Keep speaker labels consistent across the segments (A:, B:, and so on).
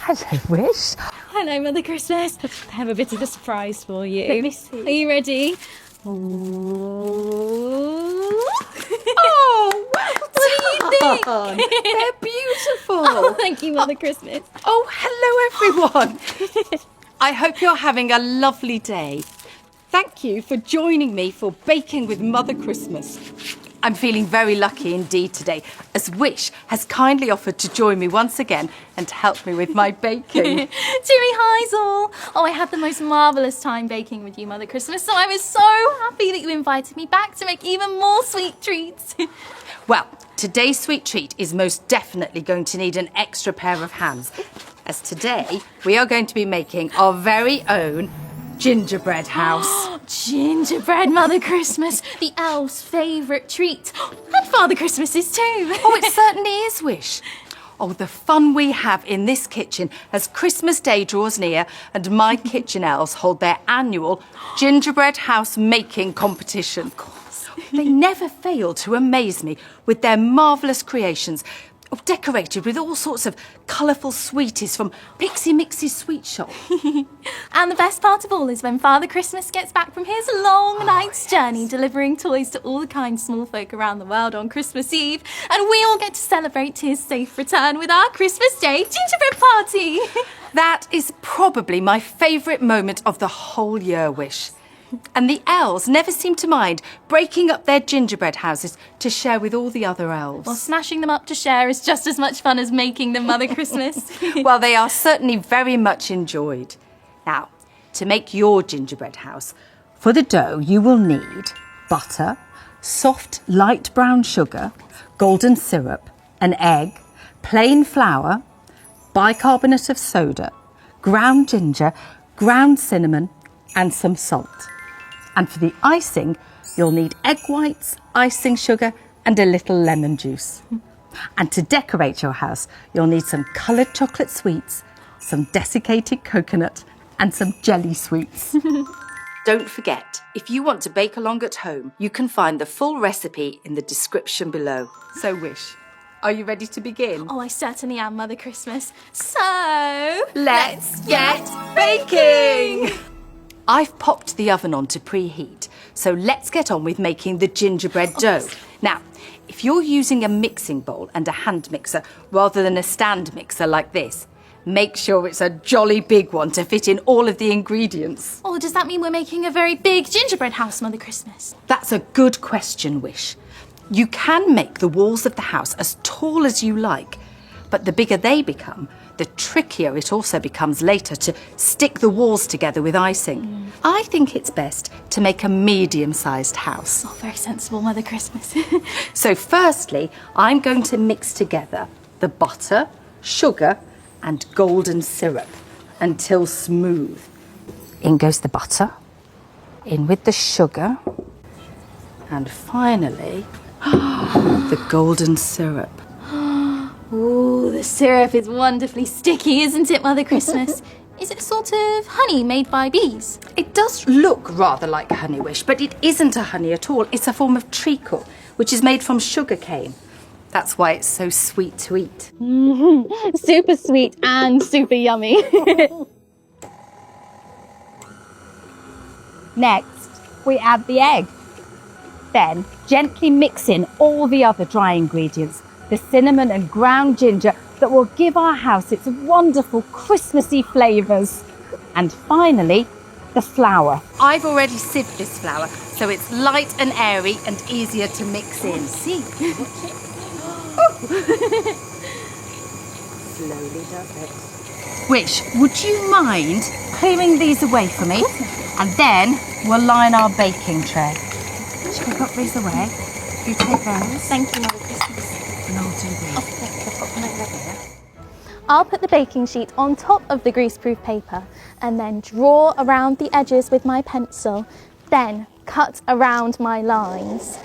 A: Hello, Wish.
B: Hello, Mother Christmas. I have a bit of a surprise for you.
A: Let me see.
B: Are you ready?
A: Oh, well
B: What do you think?
A: They're beautiful.
B: Oh, thank you, Mother Christmas.
A: Oh, hello, everyone. I hope you're having a lovely day. Thank you for joining me for Baking with Mother Christmas. I'm feeling very lucky indeed today, as Wish has kindly offered to join me once again and help me with my baking.
B: Jimmy Heisel. Oh, I had the most marvellous time baking with you, Mother Christmas, so I was so happy that you invited me back to make even more sweet treats.
A: Well, today's sweet treat is most definitely going to need an extra pair of hands, as today we are going to be making our very own gingerbread house.
B: Gingerbread, Mother Christmas, the elf's favourite treat. And Father Christmas's too.
A: Oh, it certainly is, Wish. Oh, the fun we have in this kitchen as Christmas Day draws near and my kitchen elves hold their annual gingerbread house making competition. Of course. They never fail to amaze me with their marvellous creations, decorated with all sorts of colourful sweeties from Pixie Mixie's sweet shop.
B: And the best part of all is when Father Christmas gets back from his long night's journey delivering toys to all the kind small folk around the world on Christmas Eve, and we all get to celebrate his safe return with our Christmas Day gingerbread party.
A: That is probably my favourite moment of the whole year, Wish. And the elves never seem to mind breaking up their gingerbread houses to share with all the other elves.
B: Well, smashing them up to share is just as much fun as making them, Mother Christmas.
A: Well, they are certainly very much enjoyed. Now, to make your gingerbread house, for the dough you will need butter, soft light brown sugar, golden syrup, an egg, plain flour, bicarbonate of soda, ground ginger, ground cinnamon, and some salt. And for the icing, you'll need egg whites, icing sugar, and a little lemon juice. And to decorate your house, you'll need some coloured chocolate sweets, some desiccated coconut, and some jelly sweets. Don't forget, if you want to bake along at home, you can find the full recipe in the description below. So, Wish, are you ready to begin?
B: Oh, I certainly am, Mother Christmas. So,
A: let's get baking! I've popped the oven on to preheat, so let's get on with making the gingerbread dough. Now, if you're using a mixing bowl and a hand mixer rather than a stand mixer like this, make sure it's a jolly big one to fit in all of the ingredients.
B: Oh, does that mean we're making a very big gingerbread house, Mother Christmas?
A: That's a good question, Wish. You can make the walls of the house as tall as you like, but the bigger they become, the trickier it also becomes later to stick the walls together with icing. I think it's best to make a medium-sized house.
B: Oh, very sensible, Mother Christmas.
A: So firstly, I'm going to mix together the butter, sugar, and golden syrup until smooth. In goes the butter, in with the sugar, and finally, the golden syrup.
B: Ooh, the syrup is wonderfully sticky, isn't it, Mother Christmas? Is it sort of honey made by bees?
A: It does look rather like honey, Wish, but it isn't a honey at all. It's a form of treacle, which is made from sugar cane. That's why it's so sweet to eat.
B: Super sweet and super yummy.
C: Next, we add the egg. Then, gently mix in all the other dry ingredients, the cinnamon and ground ginger that will give our house its wonderful Christmassy flavours. And finally, the flour.
A: I've already sieved this flour, so it's light and airy and easier to mix in.
B: See?
A: Slowly does it. Wish, would you mind clearing these away for me? And then we'll line our baking tray. Shall we put these away? You take those.
B: Thank you, Mother Christmas.
A: And I'll do these.
B: I'll put the baking sheet on top of the greaseproof paper and then draw around the edges with my pencil, then cut around my lines.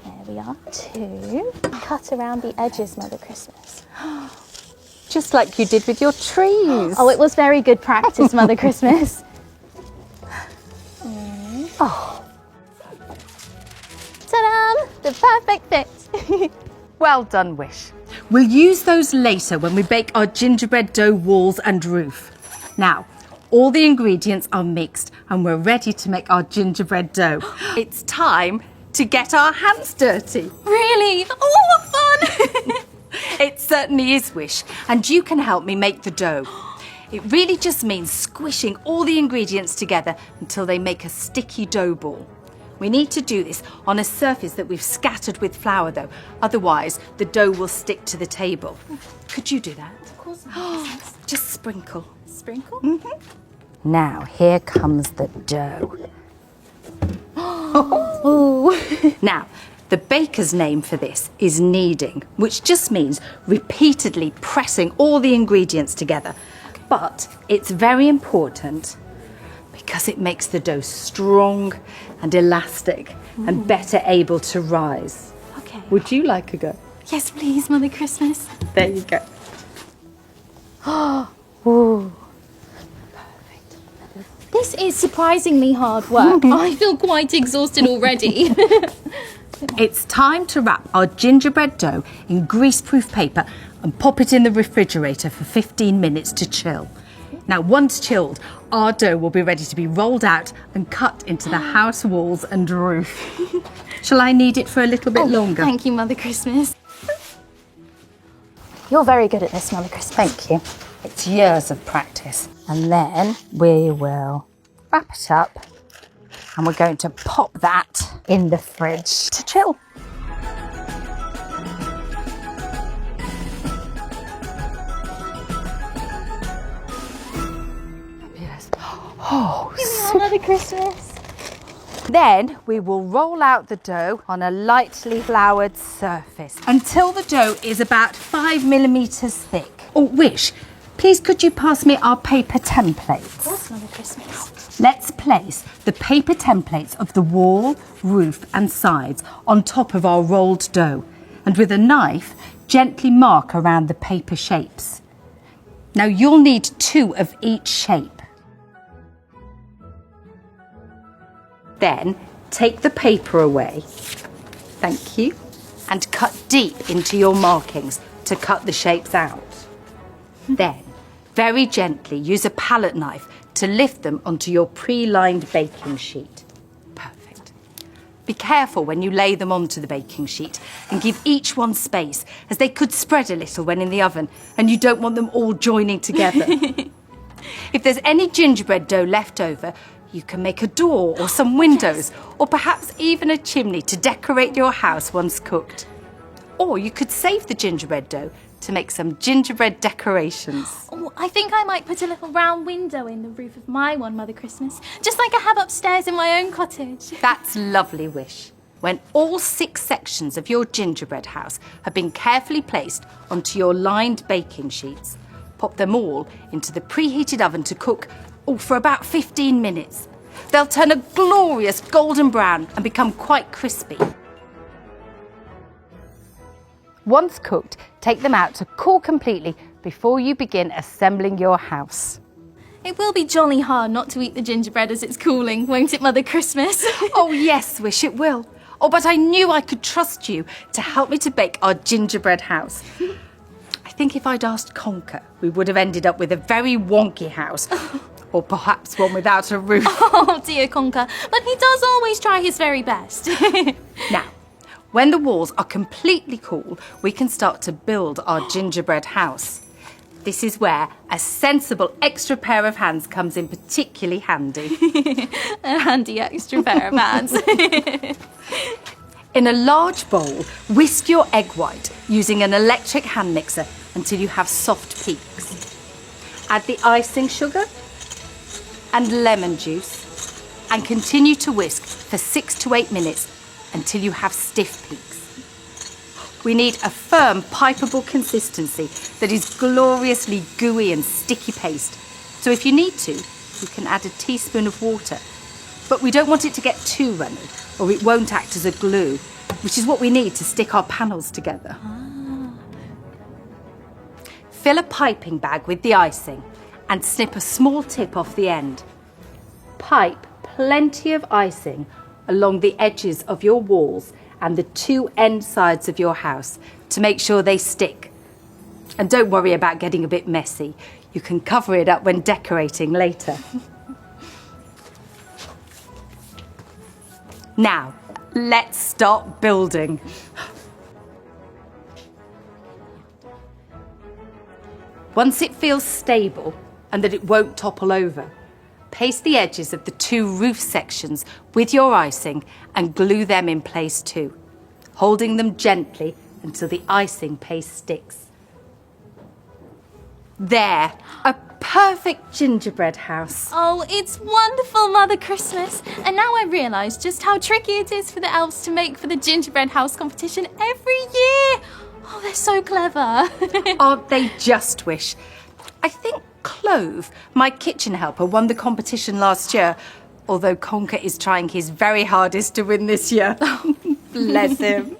B: There we are, 2. Cut around the edges, Mother Christmas.
A: Just like you did with your trees.
B: Oh, it was very good practice, Mother Christmas.
A: Oh.
B: Ta-da! The perfect fit.
A: Well done, Wish. We'll use those later when we bake our gingerbread dough walls and roof. Now, all the ingredients are mixed and we're ready to make our gingerbread dough. It's time to get our hands dirty.
B: Really? Oh, what fun!
A: It certainly is, Wish, and you can help me make the dough. It really just means squishing all the ingredients together until they make a sticky dough ball. We need to do this on a surface that we've scattered with flour, though. Otherwise, the dough will stick to the table. Could you do that?
B: Of course.
A: Just sprinkle.
B: Sprinkle?
C: Now, here comes the dough.
A: Now, the baker's name for this is kneading, which just means repeatedly pressing all the ingredients together. But it's very important because it makes the dough strong and elastic and better able to rise.
B: Okay.
A: Would you like a go?
B: Yes, please, Mother Christmas.
A: There you go.
C: Ooh.
B: This is surprisingly hard work. I feel quite exhausted already.
A: It's time to wrap our gingerbread dough in greaseproof paper and pop it in the refrigerator for 15 minutes to chill. Now, once chilled, our dough will be ready to be rolled out and cut into the house walls and roof. Shall I knead it for a little bit longer?
B: Thank you, Mother Christmas. You're very good at this, Mother Christmas.
C: Thank you. It's years of practice. And then we will wrap it up and we're going to pop that in the fridge to chill. Yes. Oh,
B: Mother Christmas.
A: Then we will roll out the dough on a lightly floured surface until the dough is about 5 millimetres thick. Oh, Wish, please could you pass me our paper templates?
B: Of course, Mother Christmas.
A: Let's place the paper templates of the wall, roof and sides on top of our rolled dough and with a knife gently mark around the paper shapes. Now you'll need 2 of each shape. Then take the paper away, thank you, and cut deep into your markings to cut the shapes out. Then, very gently use a palette knife to lift them onto your pre-lined baking sheet. Perfect. Be careful when you lay them onto the baking sheet and give each one space, as they could spread a little when in the oven and you don't want them all joining together. If there's any gingerbread dough left over, you can make a door or some windows or perhaps even a chimney to decorate your house once cooked. Or you could save the gingerbread dough to make some gingerbread decorations.
B: Oh, I think I might put a little round window in the roof of my one, Mother Christmas, just like I have upstairs in my own cottage.
A: That's lovely, Wish. When all 6 sections of your gingerbread house have been carefully placed onto your lined baking sheets, pop them all into the preheated oven to cook for about 15 minutes. They'll turn a glorious golden brown and become quite crispy. Once cooked, take them out to cool completely before you begin assembling your house.
B: It will be jolly hard not to eat the gingerbread as it's cooling, won't it, Mother Christmas?
A: Oh yes, Wish, it will. Oh, but I knew I could trust you to help me to bake our gingerbread house. I think if I'd asked Conker, we would have ended up with a very wonky house. Or perhaps one without a roof.
B: Oh dear, Conker, but he does always try his very best.
A: Now, when the walls are completely cool, we can start to build our gingerbread house. This is where a sensible extra pair of hands comes in particularly handy.
B: A handy extra pair of hands.
A: In a large bowl, whisk your egg white using an electric hand mixer until you have soft peaks. Add the icing sugar and lemon juice and continue to whisk for 6 to 8 minutes until you have stiff peaks. We need a firm, pipeable consistency that is gloriously gooey and sticky paste. So if you need to, you can add a teaspoon of water. But we don't want it to get too runny or it won't act as a glue, which is what we need to stick our panels together. Fill a piping bag with the icing and snip a small tip off the end. Pipe plenty of icing along the edges of your walls and the 2 end sides of your house to make sure they stick And don't worry about getting a bit messy. You can cover it up when decorating later. Now, let's start building. Once it feels stable and that it won't topple over, paste the edges of the 2 roof sections with your icing and glue them in place too, holding them gently until the icing paste sticks. There, a perfect gingerbread house.
B: Oh, it's wonderful, Mother Christmas. And now I realise just how tricky it is for the elves to make for the gingerbread house competition every year. Oh, they're so clever.
A: Aren't they just wish? I think Clove, my kitchen helper, won the competition last year, although Conker is trying his very hardest to win this year. Bless him.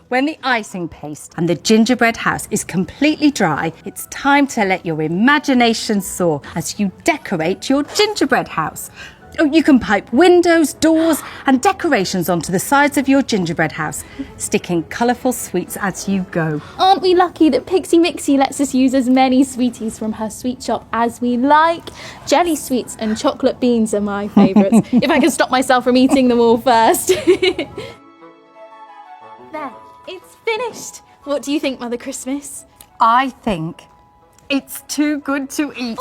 A: When the icing paste and the gingerbread house is completely dry, it's time to let your imagination soar as you decorate your gingerbread house. Oh, you can pipe windows, doors and decorations onto the sides of your gingerbread house, sticking colourful sweets as you go.
B: Aren't we lucky that Pixie Mixie lets us use as many sweeties from her sweet shop as we like? Jelly sweets and chocolate beans are my favourites, if I can stop myself from eating them all first. There, it's finished. What do you think, Mother Christmas?
A: I think it's too good to eat.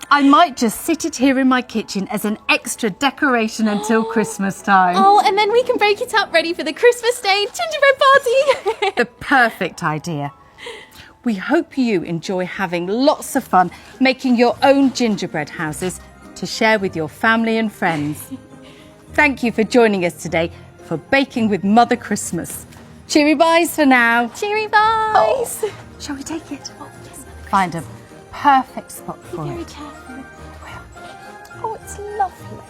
A: I might just sit it here in my kitchen as an extra decoration until Christmas time.
B: Oh, and then we can break it up ready for the Christmas Day gingerbread party.
A: The perfect idea. We hope you enjoy having lots of fun making your own gingerbread houses to share with your family and friends. Thank you for joining us today for Baking with Mother Christmas. Cheery byes for now.
B: Cheery byes.
A: Shall we take it?
B: Oh, yes, Mother
A: Find a perfect spot for
B: Very
A: it.
B: careful. Oh, it's lovely.